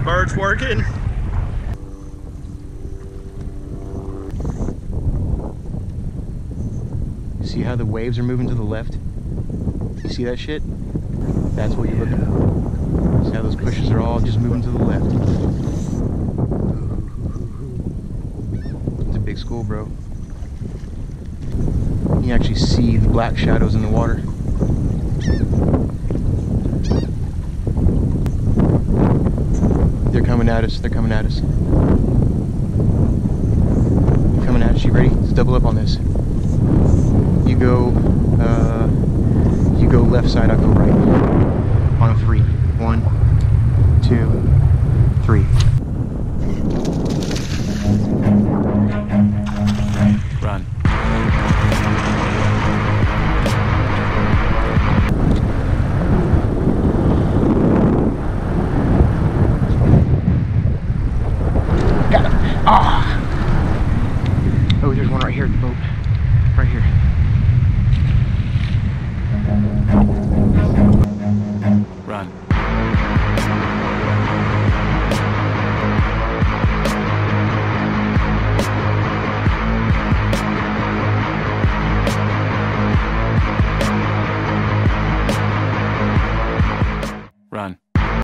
birds working. See how the waves are moving to the left? You see that shit? That's what you're looking for. See how those pushes are all just moving to the left? It's a big school, bro. You can actually see the black shadows in the water. They're coming at us, they're coming at us. Coming at us, you ready? Let's double up on this. You go left side, I'll go right. On 3. 1, 2, 3. Run. Got him. Ah! Oh, there's one right here at the boat. Right here.